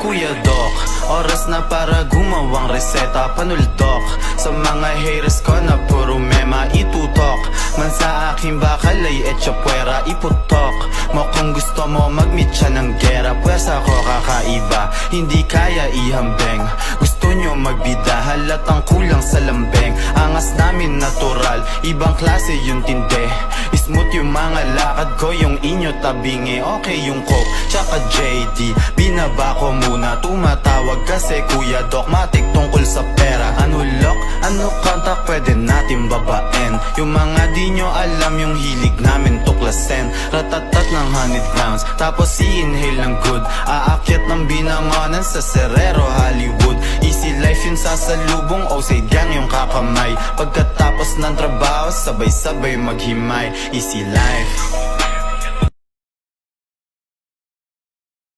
Kuya Doc, oras na para gumawang reseta. Panuldok sa mga haters ko na puro mema itutok. Man sa aking bakal ay etsyapwera iputok mo kung gusto mo mag-meet siya ng gera. Pwes ako kakaiba, hindi kaya ihambeng. Gusto nyo magbida, halatang kulang sa lambeng. Angas namin natural, ibang klase yung tinde. Smooth yung mga lakad ko, yung inyo tabingi. Okay yung coke, tsaka JD. Binaba ko muna, tumatawag kasi Kuya Doc matik tungkol sa pera. Ano lock, ano contact, pwede natin babaen. Yung mga di nyo alam, yung hilig namin tuklasen. Ratatat ng 100 rounds, tapos i-inhale ng good. Aakyat ng binangonan sa Serrero, Hollywood. Easy life yun sa salubong, outside gang yung kakamay. Pagkatapos ng trabaho, sabay-sabay maghimay. Easy life.